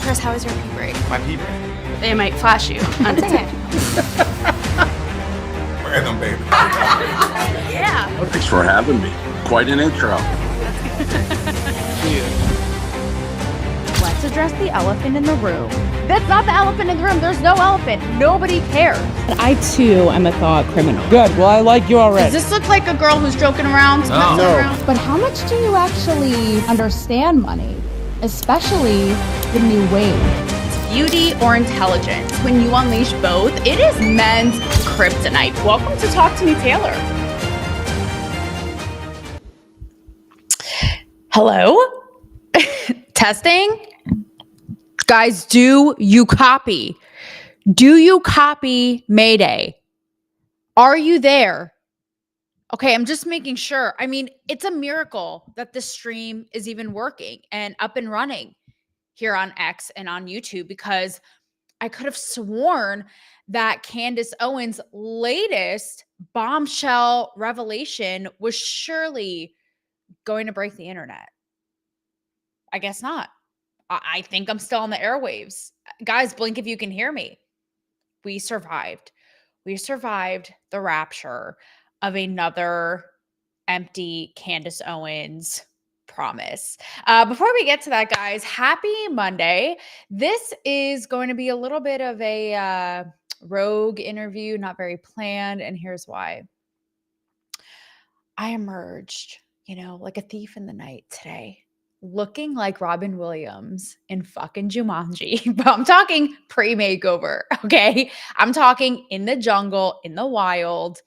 Chris, how was your pee break? My pee break? It might flash you. Undetected. Random, baby. Yeah. Well, thanks for having me. Quite an intro. Let's address the elephant in the room. That's not the elephant in the room. There's no elephant. Nobody cares. I too am a thought criminal. Good. Well, I like you already. Does this look like a girl who's joking around? No. Around? But how much do you actually understand money? Especially the new wave. Beauty or intelligence? When you unleash both, it is men's kryptonite. Welcome to Talk to Me, Taylor. Hello? Testing? Guys, do you copy? Do you copy Mayday? Are you there? Okay, I'm just making sure. I mean, it's a miracle that the stream is even working and up and running here on X and on YouTube, because I could have sworn that Candace Owens' latest bombshell revelation was surely going to break the internet. I guess not. I think I'm still on the airwaves. Guys, blink if you can hear me. We survived. We survived the rapture of another empty Candace Owens promise. Before we get to that, guys, happy Monday. This is going to be a little bit of a rogue interview, not very planned, and here's why. I emerged, like a thief in the night today, looking like Robin Williams in fucking Jumanji. But I'm talking pre-makeover, okay? I'm talking in the jungle, in the wild,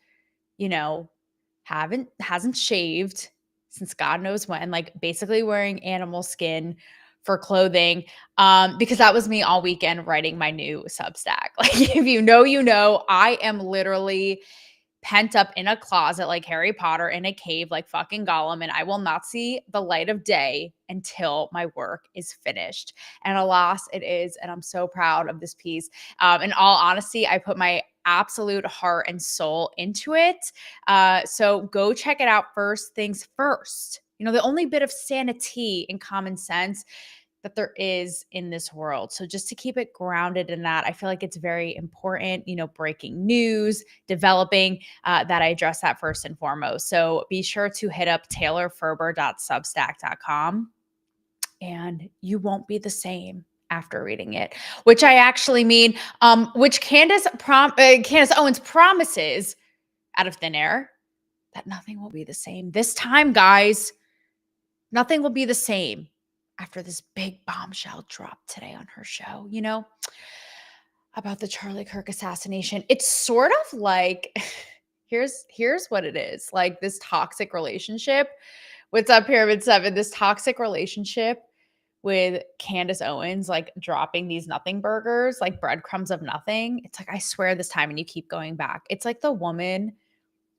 hasn't shaved, since God knows when, like basically wearing animal skin for clothing, because that was me all weekend writing my new Substack. Like, if you know, I am literally pent up in a closet like Harry Potter in a cave like fucking Gollum, and I will not see the light of day until my work is finished. And alas, it is. And I'm so proud of this piece. In all honesty, I put my absolute heart and soul into it. So go check it out. First things first. You know, the only bit of sanity and common sense that there is in this world. So just to keep it grounded in that, I feel like it's very important, you know, breaking news, developing, that I address that first and foremost. So be sure to hit up taylorferber.substack.com and you won't be the same after reading it, which I actually mean, which Candace Owens promises out of thin air that nothing will be the same. This time, guys, nothing will be the same after this big bombshell dropped today on her show, you know, about the Charlie Kirk assassination. It's sort of like, here's what it is. Like this toxic relationship. What's up, Pyramid 7? This toxic relationship with Candace Owens, like dropping these nothing burgers, like breadcrumbs of nothing. It's like, I swear this time, and you keep going back. It's like the woman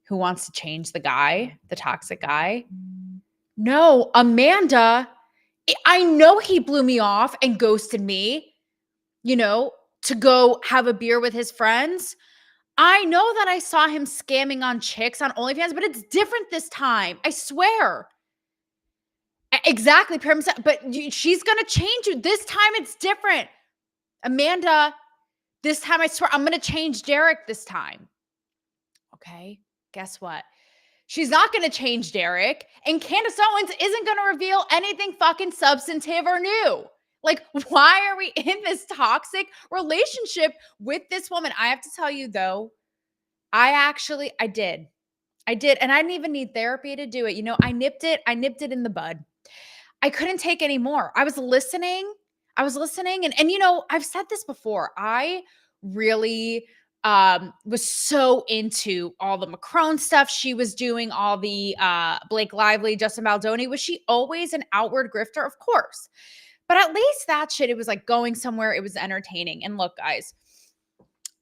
who wants to change the guy, the toxic guy. No, Amanda, I know he blew me off and ghosted me, you know, to go have a beer with his friends. I know that I saw him scamming on chicks on OnlyFans, but it's different this time. I swear. Exactly. But she's going to change you. This time it's different. Amanda, this time I swear I'm going to change Derek this time. Okay. Guess what? She's not going to change Derek, and Candace Owens isn't going to reveal anything fucking substantive or new. Like, why are we in this toxic relationship with this woman? I have to tell you, though, I did. And I didn't even need therapy to do it. You know, I nipped it in the bud. I couldn't take any more. I was listening. And you know, I've said this before. I really was so into all the Macron stuff she was doing, all the Blake Lively, Justin Baldoni. Was she always an outward grifter? Of course. But at least that shit, it was like going somewhere. It was entertaining. And look, guys,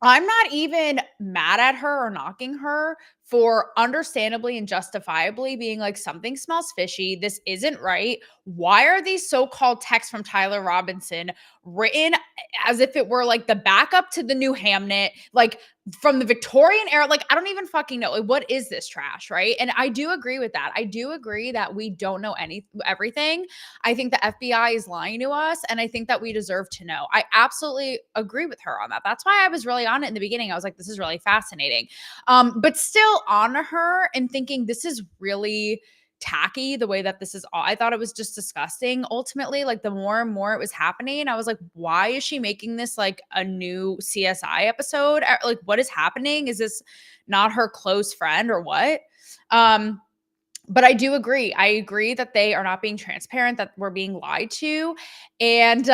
I'm not even mad at her or knocking her for understandably and justifiably being like, something smells fishy. This isn't right. Why are these so-called texts from Tyler Robinson written as if it were like the backup to the new Hamnet, like from the Victorian era? Like, I don't even fucking know. Like, what is this trash, right? And I do agree with that. I do agree that we don't know everything. I think the FBI is lying to us, and I think that we deserve to know. I absolutely agree with her on that. That's why I was really on it in the beginning. I was like, this is really fascinating. But still on her and thinking this is really tacky the way that this is all. I thought it was just disgusting. Ultimately, like the more and more it was happening, I was like, why is she making this like a new CSI episode? Like, what is happening? Is this not her close friend or what? But I do agree. I agree that they are not being transparent, that we're being lied to. And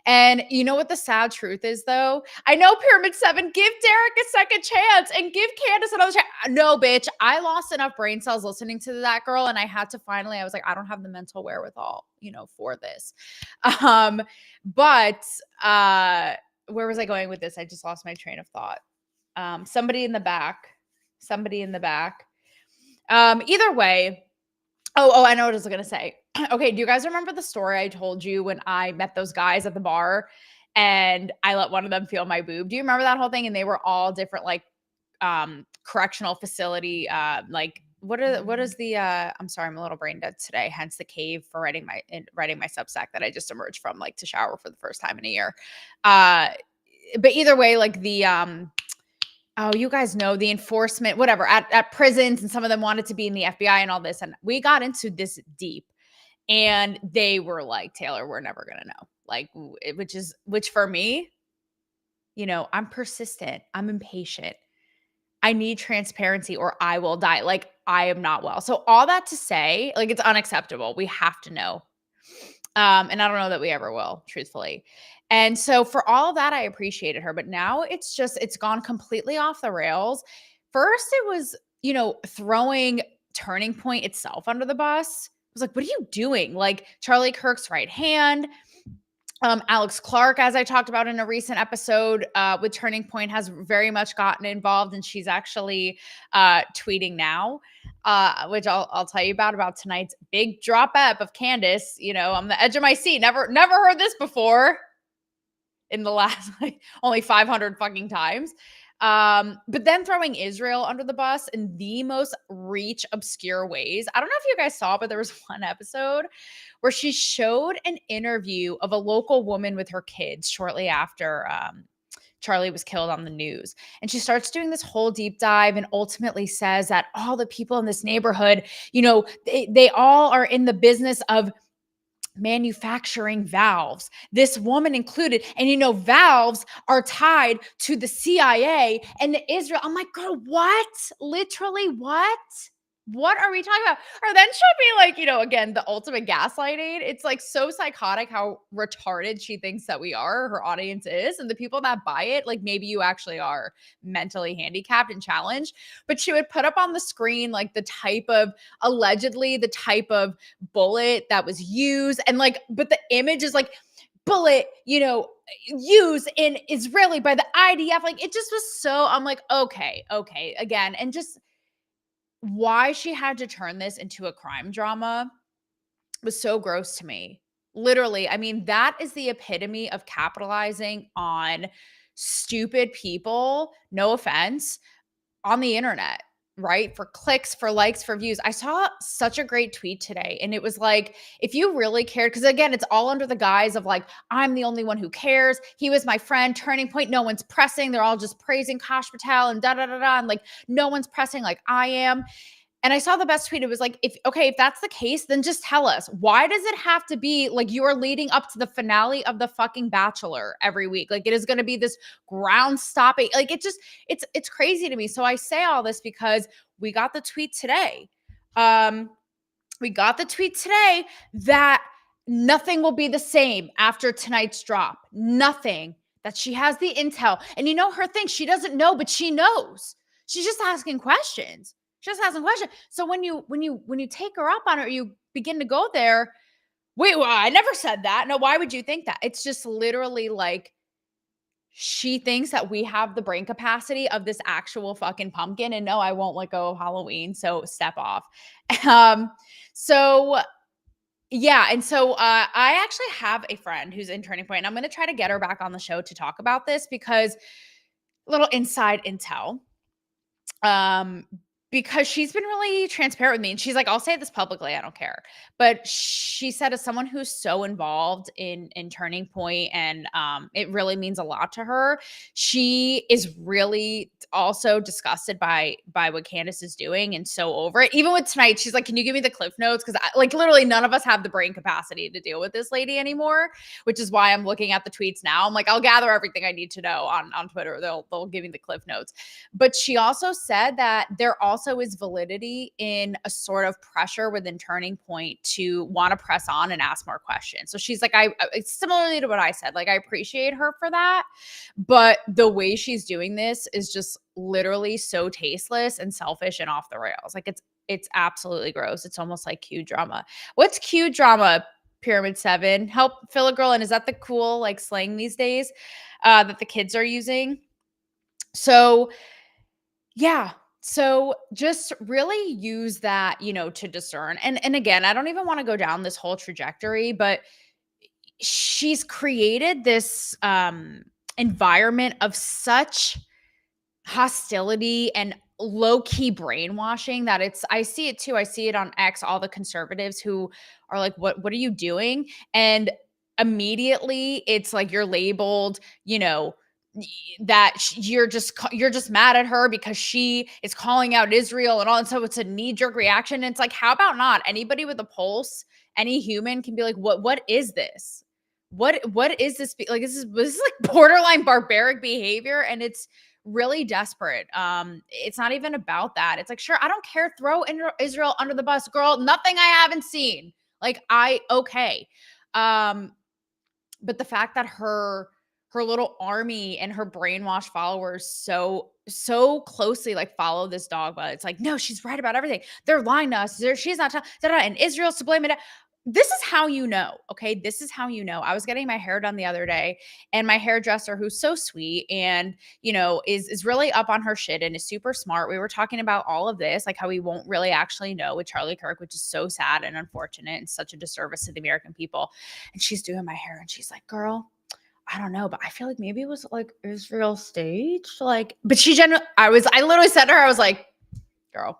and you know what the sad truth is, though? I know Pyramid 7, give Derek a second chance and give Candace another chance. No, bitch. I lost enough brain cells listening to that girl, and I had to finally, I was like, I don't have the mental wherewithal, you know, for this. But where was I going with this? I just lost my train of thought. Somebody in the back. Either way, I know what I was going to say. Okay, do you guys remember the story I told you when I met those guys at the bar and I let one of them feel my boob? Do you remember that whole thing? And they were all different, like, correctional facility, like, what is the, I'm sorry, I'm a little brain dead today, hence the cave for writing my Substack that I just emerged from, like, to shower for the first time in a year. But either way, like the, oh, you guys know the enforcement, whatever, at prisons, and some of them wanted to be in the FBI and all this. And we got into this deep, and they were like, Taylor, we're never going to know. Like, which for me, you know, I'm persistent. I'm impatient. I need transparency or I will die. Like, I am not well. So all that to say, like, it's unacceptable. We have to know. And I don't know that we ever will, truthfully. And so for all of that, I appreciated her. But now it's gone completely off the rails. First, it was, you know, throwing Turning Point itself under the bus. I was like, what are you doing? Like Charlie Kirk's right hand. Alex Clark, as I talked about in a recent episode with Turning Point, has very much gotten involved, and she's actually tweeting now, which I'll tell you about tonight's big drop ep of Candace. You know, on the edge of my seat. Never heard this before in the last like only 500 fucking times. But then throwing Israel under the bus in the most reach obscure ways. I don't know if you guys saw, but there was one episode where she showed an interview of a local woman with her kids shortly after Charlie was killed on the news. And she starts doing this whole deep dive and ultimately says that all the people in this neighborhood, you know, they all are in the business of manufacturing valves, this woman included. And, you know, valves are tied to the CIA and the Israel. I'm like, girl, what? Literally, what? What are we talking about? Or then she'll be like, you know, again, the ultimate gaslighting. It's like so psychotic how retarded she thinks that we are, her audience is. And the people that buy it, like maybe you actually are mentally handicapped and challenged. But she would put up on the screen like allegedly the type of bullet that was used. And like, but the image is like, bullet, you know, used in Israeli by the IDF. Like it just was so, I'm like, okay, again. And just why she had to turn this into a crime drama was so gross to me. Literally, I mean, that is the epitome of capitalizing on stupid people, no offense, on the internet, right? For clicks, for likes, for views. I saw such a great tweet today, and it was like, if you really cared, because again, it's all under the guise of like, I'm the only one who cares. He was my friend. Turning Point. No one's pressing. They're all just praising Kash Patel and and like no one's pressing like I am. And I saw the best tweet. It was like, if that's the case, then just tell us. Why does it have to be like you are leading up to the finale of the fucking Bachelor every week? Like it is going to be this ground stopping. Like it's crazy to me. So I say all this because we got the tweet today. That nothing will be the same after tonight's drop. Nothing. That she has the intel. And you know her thing, she doesn't know, but she knows. She's just asking questions. So when you take her up on it, or you begin to go there, wait, well, I never said that. No, why would you think that? It's just literally like she thinks that we have the brain capacity of this actual fucking pumpkin. And no, I won't let go of Halloween. So step off. So yeah. And so I actually have a friend who's in Turning Point, and I'm going to try to get her back on the show to talk about this because little inside intel. Because she's been really transparent with me, and she's like, I'll say this publicly, I don't care. But she said, as someone who's so involved in Turning Point, and it really means a lot to her, she is really also disgusted by what Candace is doing and so over it. Even with tonight, she's like, can you give me the cliff notes? Because like literally none of us have the brain capacity to deal with this lady anymore, which is why I'm looking at the tweets now. I'm like, I'll gather everything I need to know on Twitter. They'll give me the cliff notes. But she also said that there also is validity in a sort of pressure within Turning Point to want to press on and ask more questions. So she's like, similarly to what I said, like I appreciate her for that, but the way she's doing this is just literally so tasteless and selfish and off the rails. Like it's absolutely gross. It's almost like Q drama. What's Q drama? Pyramid 7. Help fill a girl in. Is that the cool like slang these days that the kids are using? So yeah. So just really use that, you know, to discern. And again, I don't even want to go down this whole trajectory, but she's created this environment of such hostility and low-key brainwashing that I see it too. I see it on X, all the conservatives who are like, what are you doing? And immediately it's like you're labeled, you know, that you're just mad at her because she is calling out Israel and all. And so it's a knee-jerk reaction. And it's like, how about not? Anybody with a pulse, any human can be like, what is this? What is this? Like, this is like borderline barbaric behavior. And it's really desperate. It's not even about that. It's like, sure, I don't care. Throw Israel under the bus, girl. Nothing I haven't seen. Like, okay. But the fact that her little army and her brainwashed followers so so closely like follow this dogma. It's like, no, she's right about everything. They're lying to us. She's not, and Israel's to blame it. This is how you know, okay? This is how you know. I was getting my hair done the other day, and my hairdresser, who's so sweet and, you know, is really up on her shit and is super smart. We were talking about all of this, like how we won't really actually know with Charlie Kirk, which is so sad and unfortunate and such a disservice to the American people. And she's doing my hair, and she's like, girl, I don't know, but I feel like maybe it was like Israel staged. Like, but I literally said to her, I was like, girl,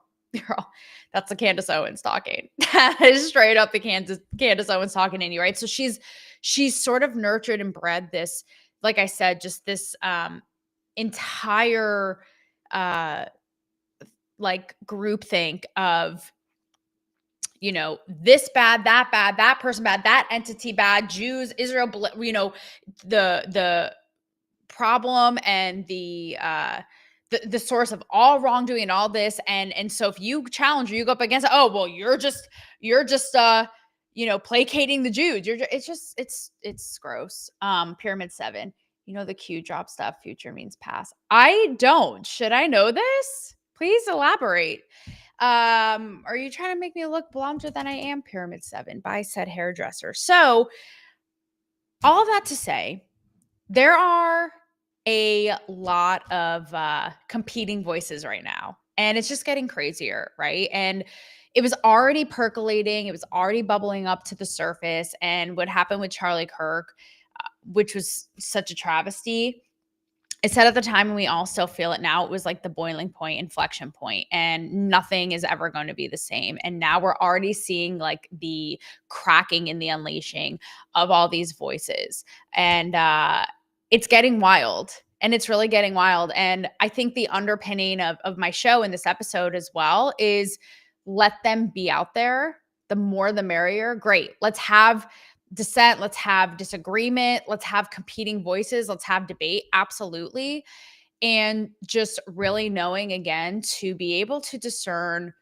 that's the Candace Owens talking. That is straight up the Candace Owens talking in you, right? So she's sort of nurtured and bred this, like I said, just this entire like groupthink of, you know, this bad, that person bad, that entity bad, Jews, Israel, you know, the problem and the source of all wrongdoing and all this. And so if you challenge or you go up against it, oh, well, you're just you know, placating the Jews. It's gross. Pyramid 7, you know, the Q drop stuff, future means past. I don't. Should I know this? Please elaborate. Are you trying to make me look blonder than I am? Pyramid 7 by said hairdresser. So all of that to say, there are a lot of competing voices right now, and it's just getting crazier, right? And it was already percolating. It was already bubbling up to the surface. And what happened with Charlie Kirk, which was such a travesty, I said at the time, and we all still feel it now, it was like the boiling point, inflection point, and nothing is ever going to be the same. And now we're already seeing like the cracking and the unleashing of all these voices. And it's getting wild. And it's really getting wild. And I think the underpinning of my show in this episode as well is let them be out there. The more the merrier. Great. Let's have dissent, let's have disagreement, let's have competing voices, let's have debate. Absolutely. And just really knowing, again, to be able to discern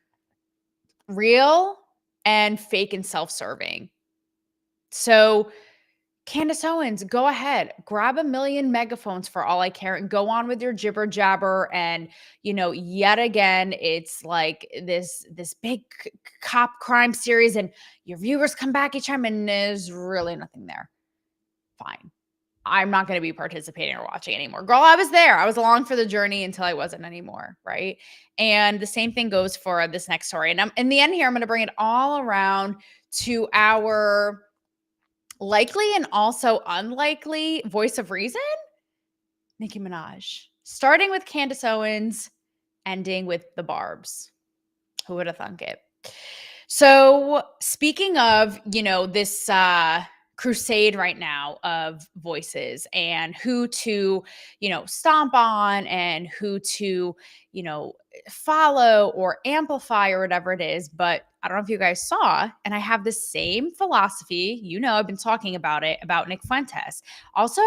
real and fake and self-serving. So Candace Owens, go ahead, grab 1 million megaphones for all I care and go on with your jibber jabber. And, you know, yet again, it's like this big cop crime series and your viewers come back each time and there's really nothing there. Fine. I'm not going to be participating or watching anymore. Girl, I was there. I was along for the journey until I wasn't anymore. Right. And the same thing goes for this next story. And in the end here, I'm going to bring it all around to our likely and also unlikely voice of reason, Nicki Minaj. Starting with Candace Owens, ending with the Barbs. Who would have thunk it? So speaking of, you know, this crusade right now of voices and who to, you know, stomp on and who to, you know, follow or amplify or whatever it is. But I don't know if you guys saw, and I have the same philosophy, you know, I've been talking about it, about Nick Fuentes. Also,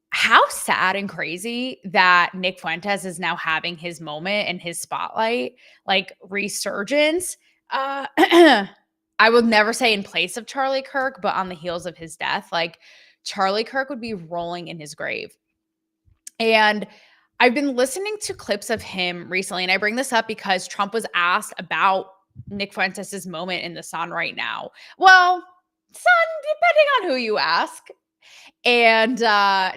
how sad and crazy that Nick Fuentes is now having his moment and his spotlight, like resurgence. I would never say in place of Charlie Kirk, but on the heels of his death, like Charlie Kirk would be rolling in his grave. And I've been listening to clips of him recently, and I bring this up because Trump was asked about Nick Fuentes' moment in the Sun right now. Well, Sun, depending on who you ask, and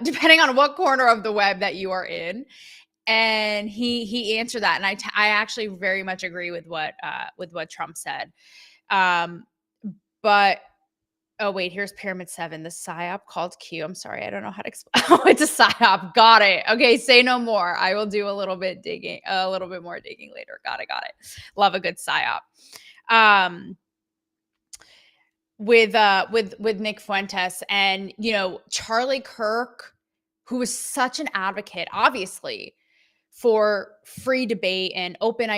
depending on what corner of the web that you are in. And he answered that, and I actually very much agree with what Trump said. But oh wait, here's Pyramid 7, the psyop called Q. I'm sorry, I don't know how to explain. Oh, it's a psyop. Got it. Okay, say no more. I will do a little bit more digging later. Got it. Love a good psyop. With Nick Fuentes and, you know, Charlie Kirk, who was such an advocate, obviously, for free debate and open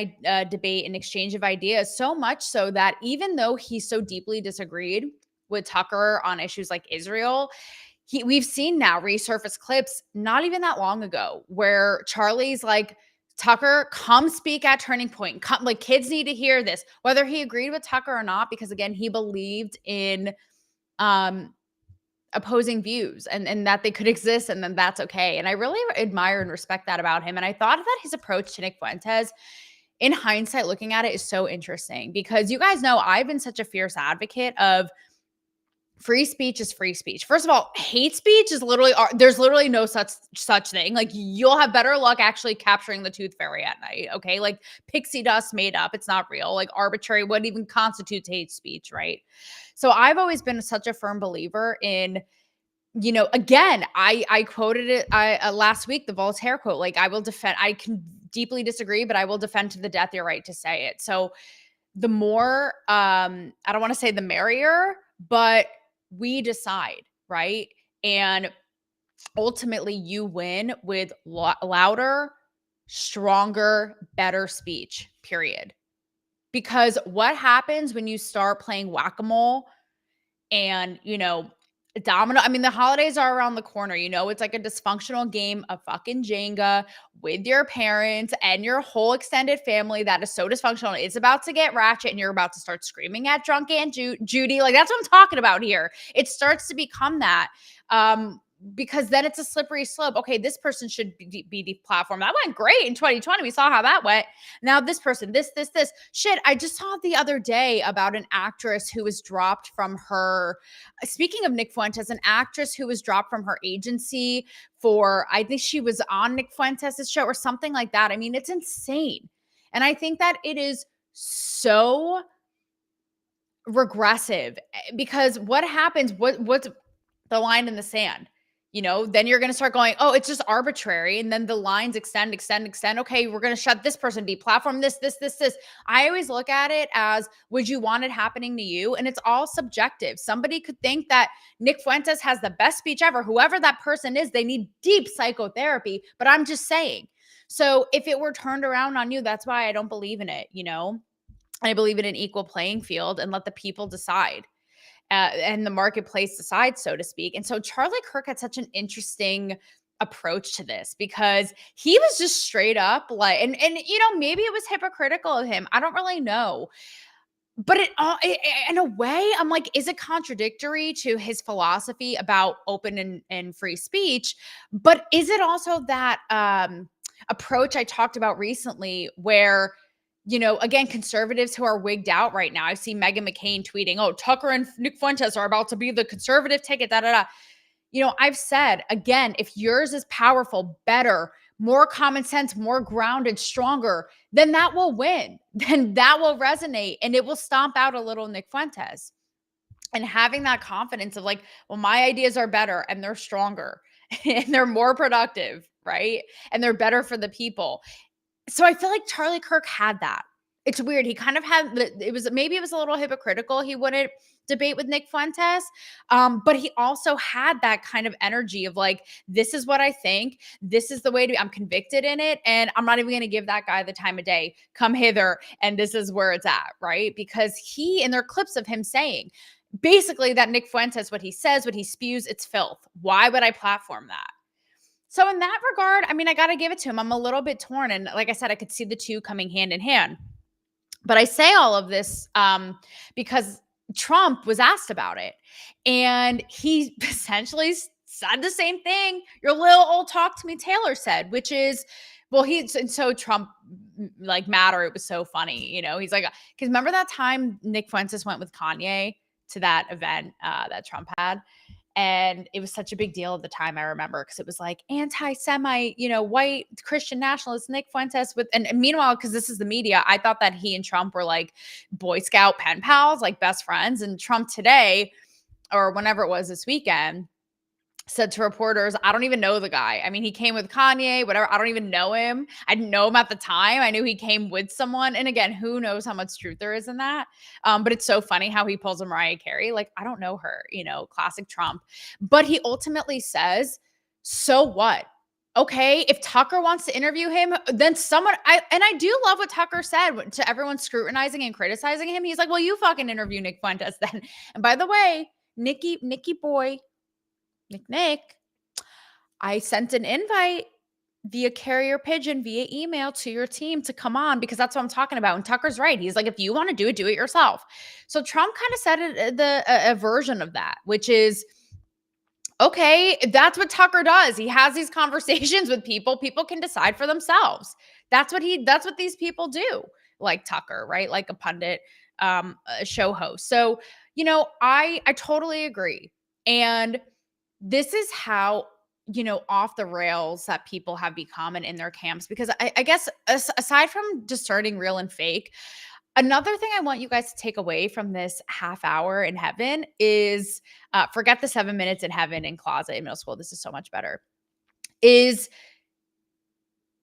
debate and exchange of ideas, so much so that even though he so deeply disagreed with Tucker on issues like Israel, we've seen now resurface clips not even that long ago where Charlie's like, Tucker, come speak at Turning Point. Come, like, kids need to hear this, whether he agreed with Tucker or not, because again, he believed in a opposing views and that they could exist and then that's okay. And I really admire and respect that about him. And I thought that his approach to Nick Fuentes, in hindsight, looking at it, is so interesting because you guys know I've been such a fierce advocate of free speech is free speech. First of all, hate speech is literally, there's literally no such thing. Like, you'll have better luck actually capturing the tooth fairy at night, okay? Like, pixie dust made up. It's not real. Like, arbitrary, what even constitutes hate speech, right? So I've always been such a firm believer in, you know, again, I quoted it last week, the Voltaire quote, like, I will defend, I can deeply disagree, but I will defend to the death your right to say it. So the more, I don't want to say the merrier, but we decide, right? And ultimately you win with louder, stronger, better speech, period. Because what happens when you start playing whack-a-mole and, you know, domino, I mean, the holidays are around the corner, you know, it's like a dysfunctional game of fucking Jenga with your parents and your whole extended family that is so dysfunctional. It's about to get ratchet and you're about to start screaming at drunk Aunt Judy. Like, that's what I'm talking about here. It starts to become that. Because then it's a slippery slope. Okay, this person should be deplatformed. That went great in 2020. We saw how that went. Now this person, this. Shit, I just saw the other day about an actress who was dropped from her, speaking of Nick Fuentes, an actress who was dropped from her agency for, I think she was on Nick Fuentes' show or something like that. I mean, it's insane. And I think that it is so regressive because what happens, what's the line in the sand? You know, then you're going to start going, oh, it's just arbitrary. And then the lines extend. Okay, we're going to shut this person, deplatform this. I always look at it as, would you want it happening to you? And it's all subjective. Somebody could think that Nick Fuentes has the best speech ever. Whoever that person is, they need deep psychotherapy. But I'm just saying. So if it were turned around on you, that's why I don't believe in it, you know? I believe in an equal playing field and let the people decide. And the marketplace decides, so to speak. And so Charlie Kirk had such an interesting approach to this because he was just straight up like, and you know, maybe it was hypocritical of him. I don't really know. But in a way, I'm like, is it contradictory to his philosophy about open and free speech? But is it also that approach I talked about recently where, you know, again, conservatives who are wigged out right now. I've seen Meghan McCain tweeting, oh, Tucker and Nick Fuentes are about to be the conservative ticket, You know, I've said, again, if yours is powerful, better, more common sense, more grounded, stronger, then that will win. Then that will resonate and it will stomp out a little Nick Fuentes. And having that confidence of like, well, my ideas are better and they're stronger and they're more productive, right? And they're better for the people. So I feel like Charlie Kirk had that. It's weird. He kind of had, it was a little hypocritical. He wouldn't debate with Nick Fuentes. But he also had that kind of energy of like, this is what I think. This is the way I'm convicted in it. And I'm not even going to give that guy the time of day. Come hither. And this is where it's at, right? Because and there are clips of him saying, basically that Nick Fuentes, what he says, what he spews, it's filth. Why would I platform that? So in that regard, I mean, I got to give it to him. I'm a little bit torn. And like I said, I could see the two coming hand in hand. But I say all of this because Trump was asked about it. And he essentially said the same thing your little old talk to me Taylor said, which is, well, so Trump, like, matter, it was so funny. You know, he's like, because remember that time Nick Fuentes went with Kanye to that event that Trump had? And it was such a big deal at the time, I remember, because it was like anti-Semite, you know, white Christian nationalist Nick Fuentes and meanwhile, because this is the media, I thought that he and Trump were like Boy Scout pen pals, like best friends. And Trump today, or whenever it was this weekend, said to reporters, I don't even know the guy. I mean, he came with Kanye, whatever. I don't even know him. I didn't know him at the time. I knew he came with someone. And again, who knows how much truth there is in that? But it's so funny how he pulls a Mariah Carey. Like, I don't know her, you know, classic Trump. But he ultimately says, so what? Okay, if Tucker wants to interview him, then I do love what Tucker said to everyone scrutinizing and criticizing him. He's like, well, you fucking interview Nick Fuentes then. And by the way, Nicky boy, Nick, I sent an invite via carrier pigeon, via email to your team to come on because that's what I'm talking about. And Tucker's right. He's like, if you want to do it yourself. So Trump kind of said a version of that, which is, Okay, that's what Tucker does. He has these conversations with people. People can decide for themselves. That's what these people do, like Tucker, right? Like a pundit, a show host. So, I totally agree. And this is how, off the rails that people have become and in their camps, because I guess aside from discerning real and fake, another thing I want you guys to take away from this half hour in heaven is forget the 7 minutes in heaven in closet in middle school. This is so much better. Is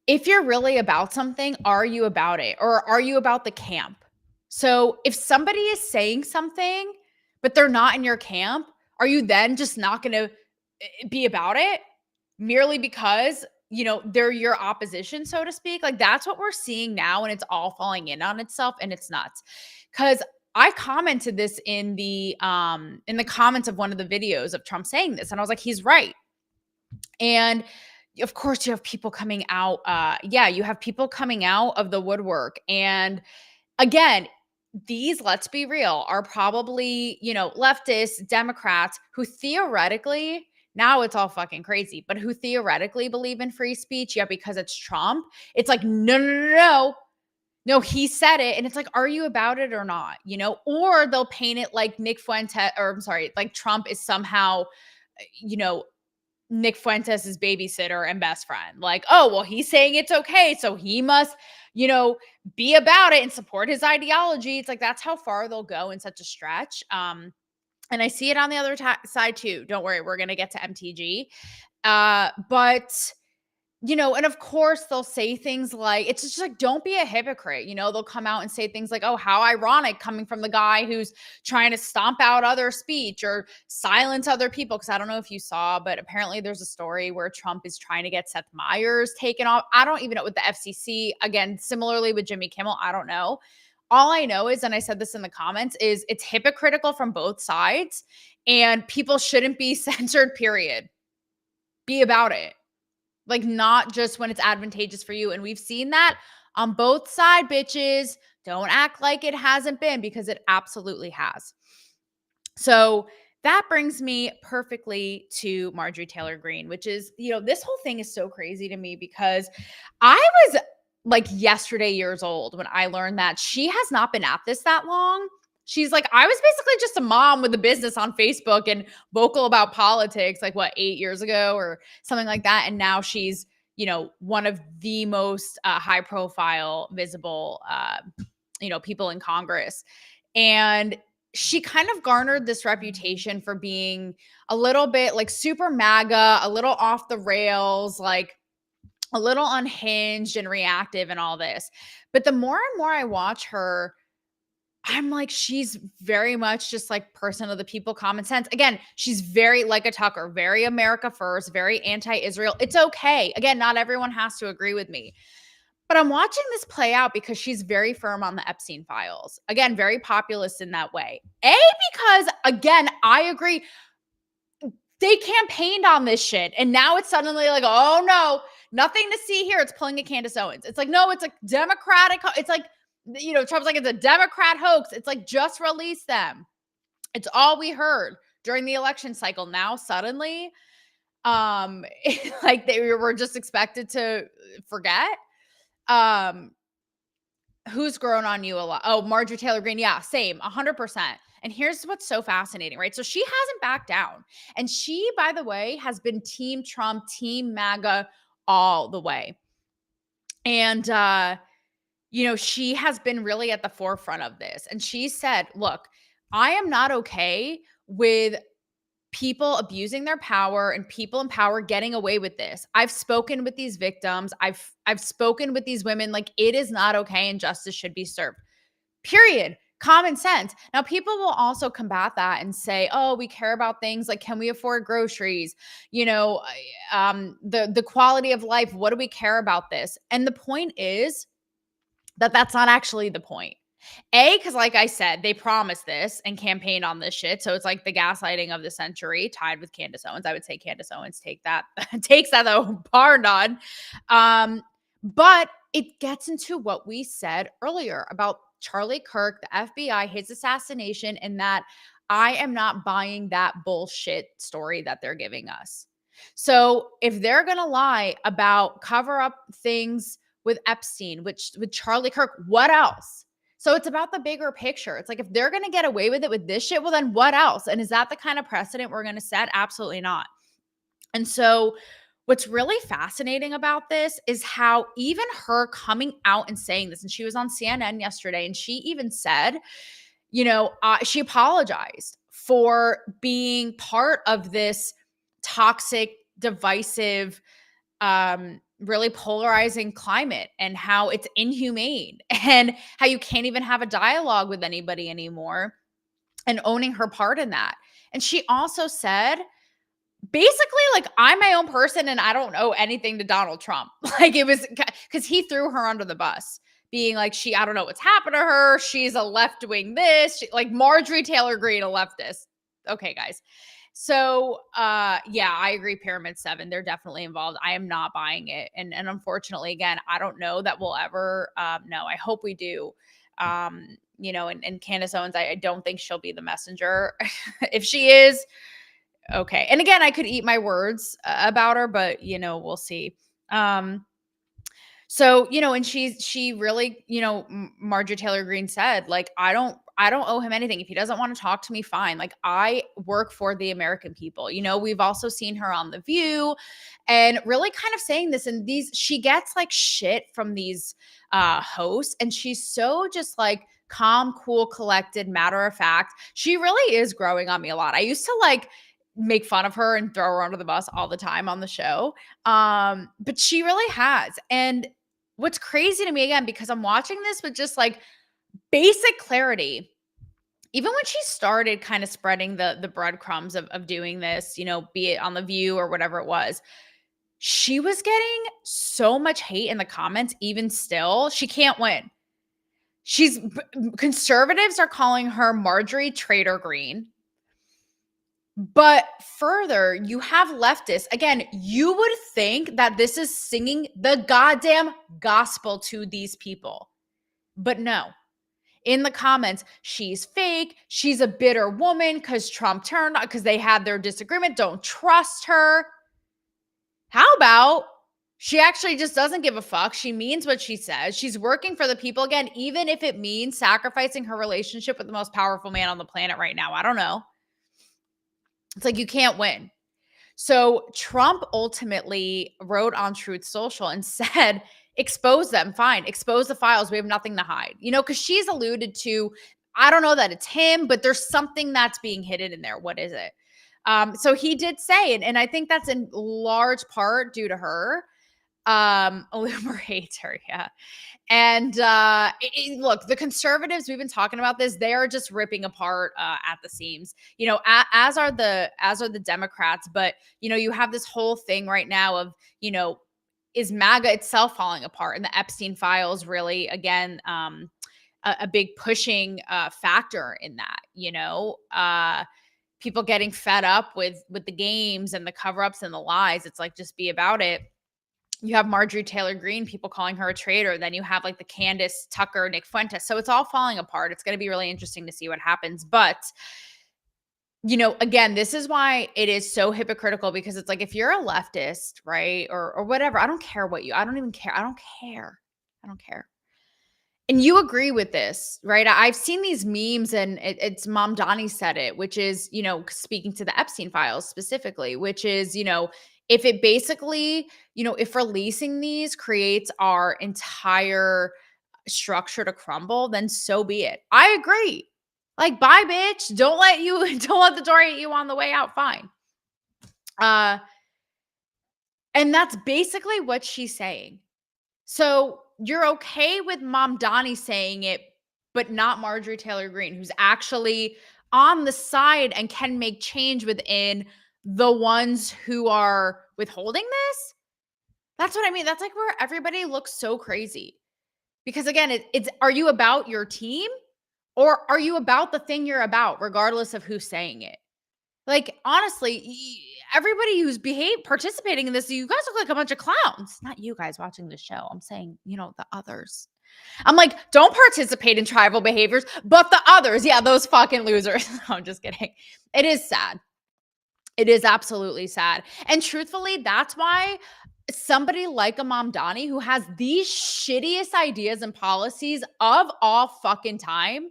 if you're really about something, are you about it? Or are you about the camp? So if somebody is saying something, but they're not in your camp, are you then just not going to be about it merely because, they're your opposition, so to speak? Like that's what we're seeing now, and it's all falling in on itself, and it's nuts. Cause I commented this in the comments of one of the videos of Trump saying this, and I was like, he's right. And of course, you have people coming out. You have people coming out of the woodwork. And again, these, let's be real, are probably, leftists, Democrats who theoretically, now it's all fucking crazy, but who theoretically believe in free speech. Yeah, because it's Trump. It's like, no. No, he said it. And it's like, are you about it or not? Or they'll paint it like like Trump is somehow, Nick Fuentes' babysitter and best friend. Like, oh, well, he's saying it's okay, so he must, be about it and support his ideology. It's like, that's how far they'll go in such a stretch. And I see it on the other side too. Don't worry, we're going to get to MTG. But and of course they'll say things like, it's just like, don't be a hypocrite. They'll come out and say things like, oh, how ironic coming from the guy who's trying to stomp out other speech or silence other people. Cause I don't know if you saw, but apparently there's a story where Trump is trying to get Seth Meyers taken off. I don't even know with the FCC. Again, similarly with Jimmy Kimmel, I don't know. All I know is, and I said this in the comments, is it's hypocritical from both sides and people shouldn't be censored, period. Be about it. Like, not just when it's advantageous for you. And we've seen that on both sides, bitches. Don't act like it hasn't been, because it absolutely has. So that brings me perfectly to Marjorie Taylor Greene, which is, this whole thing is so crazy to me because I was like yesterday years old when I learned that she has not been at this that long. She's like, I was basically just a mom with a business on Facebook and vocal about politics, like 8 years ago or something like that. And now she's, one of the most high profile, visible, people in Congress. And she kind of garnered this reputation for being a little bit like super MAGA, a little off the rails, like a little unhinged and reactive and all this. But the more and more I watch her, I'm like, she's very much just like person of the people, common sense. Again, she's very like a Tucker, very America first, very anti-Israel. It's okay. Again, not everyone has to agree with me. But I'm watching this play out because she's very firm on the Epstein files. Again, very populist in that way. Because, again, I agree. They campaigned on this shit. And now it's suddenly like, oh, no, nothing to see here. It's pulling a Candace Owens. It's like, no, it's a Democratic. It's like, Trump's like, it's a Democrat hoax. It's like, just release them. It's all we heard during the election cycle. Now, suddenly, like they were just expected to forget. Who's grown on you a lot? Oh, Marjorie Taylor Greene. Yeah, same, 100%. And here's what's so fascinating, right? So she hasn't backed down. And she, by the way, has been Team Trump, Team MAGA all the way. And, she has been really at the forefront of this. And she said, look, I am not okay with people abusing their power and people in power getting away with this. I've spoken with these victims. I've spoken with these women. Like, it is not okay and justice should be served. Period. Common sense. Now, people will also combat that and say, oh, we care about things like, can we afford groceries? The quality of life. What do we care about this? And the point is that that's not actually the point. Because like I said, they promised this and campaigned on this shit. So it's like the gaslighting of the century, tied with Candace Owens. I would say Candace Owens takes that though, bar none. But it gets into what we said earlier about Charlie Kirk, the FBI, his assassination, and that I am not buying that bullshit story that they're giving us. So if they're going to lie about cover up things with Epstein, with Charlie Kirk, what else? So it's about the bigger picture. It's like, if they're going to get away with it with this shit, well, then what else? And is that the kind of precedent we're going to set? Absolutely not. And so what's really fascinating about this is how even her coming out and saying this, and she was on CNN yesterday, and she even said, she apologized for being part of this toxic, divisive, really polarizing climate, and how it's inhumane, and how you can't even have a dialogue with anybody anymore, and owning her part in that. And she also said, basically, like, I'm my own person and I don't owe anything to Donald Trump. Like, it was because he threw her under the bus, being like, I don't know what's happened to her. She's a left-wing like Marjorie Taylor Greene, a leftist. Okay, guys. So, yeah, I agree. Pyramid 7, they're definitely involved. I am not buying it. And unfortunately, again, I don't know that we'll ever know. I hope we do. And Candace Owens, I don't think she'll be the messenger. If she is, okay. And again, I could eat my words about her, but we'll see. So, and she really, Marjorie Taylor Greene said, like, I don't owe him anything. If he doesn't want to talk to me, fine. Like, I work for the American people. We've also seen her on The View, and really kind of saying this, and she gets like shit from these hosts, and she's so just like calm, cool, collected, matter of fact. She really is growing on me a lot. I used to like make fun of her and throw her under the bus all the time on the show. But she really has. And what's crazy to me, again, because I'm watching this with just like basic clarity, even when she started kind of spreading the breadcrumbs of doing this, be it on The View or whatever it was, she was getting so much hate in the comments. Even still, she can't win. Conservatives are calling her Marjorie Trader Greene. But further, you have leftists. Again, you would think that this is singing the goddamn gospel to these people. But no. In the comments, she's fake. She's a bitter woman because Trump turned, because they had their disagreement. Don't trust her. How about she actually just doesn't give a fuck? She means what she says. She's working for the people. Again, even if it means sacrificing her relationship with the most powerful man on the planet right now. I don't know. It's like, you can't win. So Trump ultimately wrote on Truth Social and said, expose them. Fine. Expose the files. We have nothing to hide. Because she's alluded to, I don't know that it's him, but there's something that's being hidden in there. What is it? So he did say, and I think that's in large part due to her. Loomer hates her. Yeah. And look, the conservatives, we've been talking about this, they are just ripping apart at the seams, as are the Democrats. But, you have this whole thing right now of, is MAGA itself falling apart? And the Epstein files really, again, a big pushing factor in that, people getting fed up with the games and the cover-ups and the lies. It's like, just be about it. You have Marjorie Taylor Greene, people calling her a traitor. Then you have like the Candace Tucker, Nick Fuentes. So it's all falling apart. It's going to be really interesting to see what happens. But, again, this is why it is so hypocritical, because it's like, if you're a leftist, right, or whatever, I don't care what I don't even care. I don't care. And you agree with this, right? I've seen these memes, and it's Mom Donnie said it, which is, speaking to the Epstein files specifically, which is, if it basically, if releasing these creates our entire structure to crumble, then so be it. I agree. Like, bye, bitch. Don't let the door hit you on the way out. Fine. And that's basically what she's saying. So you're okay with Mom Donnie saying it, but not Marjorie Taylor Greene, who's actually on the side and can make change within the ones who are withholding this. That's what I mean. That's like where everybody looks so crazy. Because again, it's are you about your team, or are you about the thing you're about, regardless of who's saying it? Like, honestly, everybody who's participating in this, you guys look like a bunch of clowns. Not you guys watching the show. I'm saying, the others. I'm like, don't participate in tribal behaviors, but the others, yeah, those fucking losers. No, I'm just kidding. It is sad. It is absolutely sad. And truthfully, that's why somebody like a Mamdani who has these shittiest ideas and policies of all fucking time,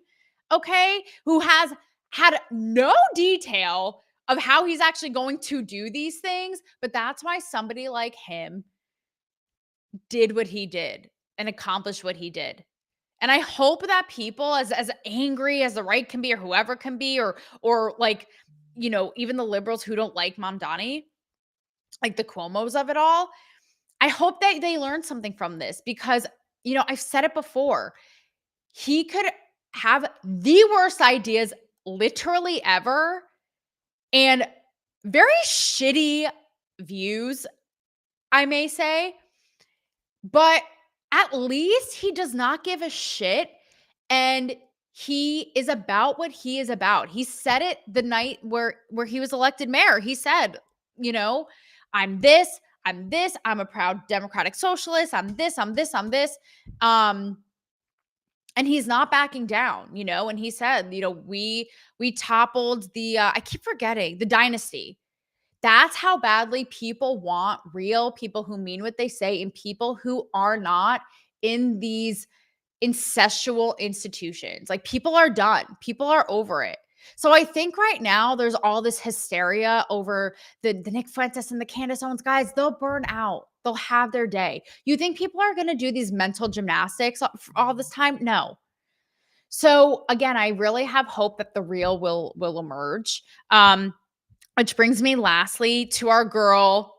okay, who has had no detail of how he's actually going to do these things, but that's why somebody like him did what he did and accomplished what he did. And I hope that people as angry as the right can be or whoever can be or like, you know, even the liberals who don't like Mamdani, like the Cuomos of it all, I hope that they learn something from this because, you know, I've said it before. He could have the worst ideas literally ever and very shitty views, I may say, but at least he does not give a shit and he is about what he is about. He said it the night where he was elected mayor. He said, you know, I'm this, I'm a proud democratic socialist, I'm this. And he's not backing down, you know, and he said, you know, we toppled the I keep forgetting, the dynasty. That's how badly people want real people who mean what they say and people who are not in these incestual institutions. Like people are done. People are over it. So I think right now there's all this hysteria over the Nick Fuentes and the Candace Owens guys. They'll burn out. They'll have their day. You think people are going to do these mental gymnastics all this time? No. So again, I really have hope that the real will emerge. Which brings me lastly to our girl,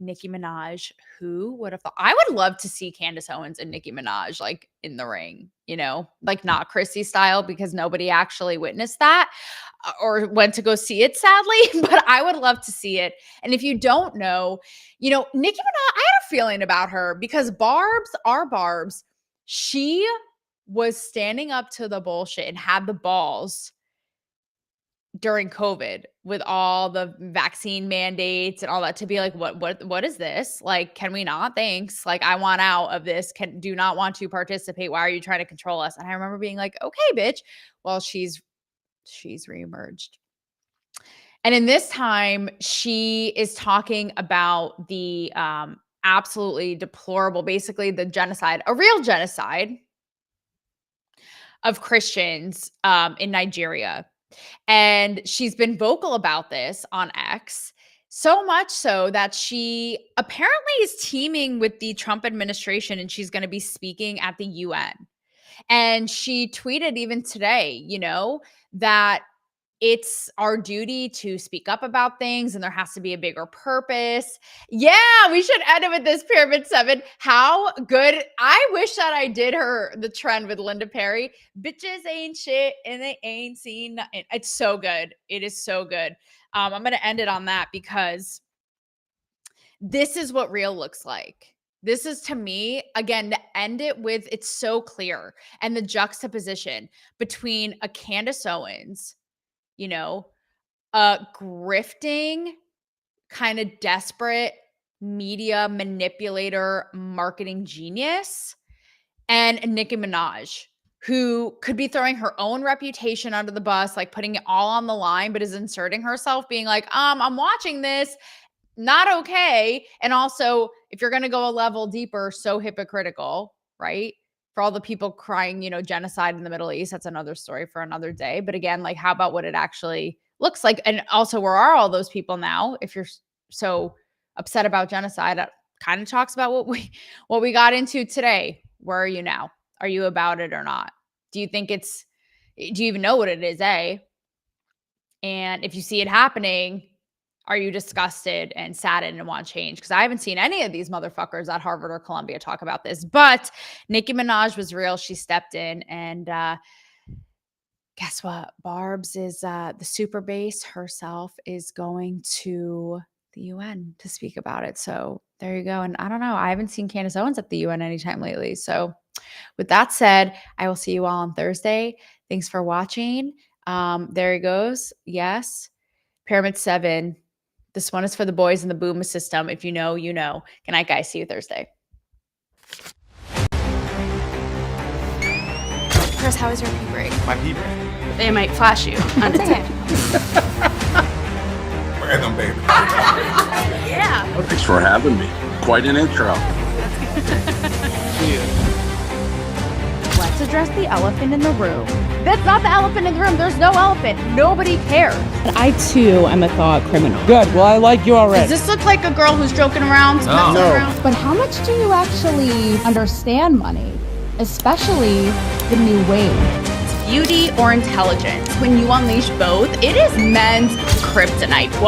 Nicki Minaj. Who would have thought? I would love to see Candace Owens and Nicki Minaj like in the ring, you know, like not Chrissy style because nobody actually witnessed that or went to go see it, sadly, but I would love to see it. And if you don't know, you know, Nicki Minaj, I had a feeling about her because Barbs, she was standing up to the bullshit and had the balls during COVID with all the vaccine mandates and all that to be like, what is this? Like, can we not? Thanks. Like, I want out of this. Do not want to participate. Why are you trying to control us? And I remember being like, okay, bitch. Well, she's reemerged. And in this time, she is talking about the absolutely deplorable, basically the genocide, a real genocide of Christians in Nigeria. And she's been vocal about this on X, so much so that she apparently is teaming with the Trump administration and she's going to be speaking at the UN. And she tweeted even today, you know, that it's our duty to speak up about things and there has to be a bigger purpose. Yeah, we should end it with this Pyramid 7. How good. I wish that I did the trend with Linda Perry. Bitches ain't shit and they ain't seen nothing. It's so good. It is so good. I'm going to end it on that because this is what real looks like. This is, to me, again, to end it with, it's so clear. And the juxtaposition between a Candace Owens, you know, a grifting, kind of desperate media manipulator, marketing genius, and Nicki Minaj, who could be throwing her own reputation under the bus, like putting it all on the line, but is inserting herself, being like, I'm watching this, not okay. And also, if you're going to go a level deeper, so hypocritical, right? For all the people crying, you know, genocide in the Middle East, that's another story for another day. But again, like, how about what it actually looks like? And also, where are all those people now? If you're so upset about genocide, it kind of talks about what we got into today. Where are you now? Are you about it or not? Do you even know what it is, eh? And if you see it happening, are you disgusted and saddened and want change? Because I haven't seen any of these motherfuckers at Harvard or Columbia talk about this. But Nicki Minaj was real. She stepped in. And guess what? Barbs is the super base herself is going to the UN to speak about it. So there you go. And I don't know. I haven't seen Candace Owens at the UN anytime lately. So with that said, I will see you all on Thursday. Thanks for watching. There he goes. Yes. Pyramid 7. This one is for the boys in the boom system. If you know, you know. Good night, guys. See you Thursday. Chris, how was your pee break? My pee break. They might flash you on its head. Random baby. Yeah. Thanks for having me. Quite an intro. Let's address the elephant in the room. That's not the elephant in the room. There's no elephant. Nobody cares. But I too am a thought criminal. Good. Well, I like you already. Does this look like a girl who's joking around? messing No. around? But how much do you actually understand money? Especially the new wave. Beauty or intelligence? When you unleash both, it is men's kryptonite.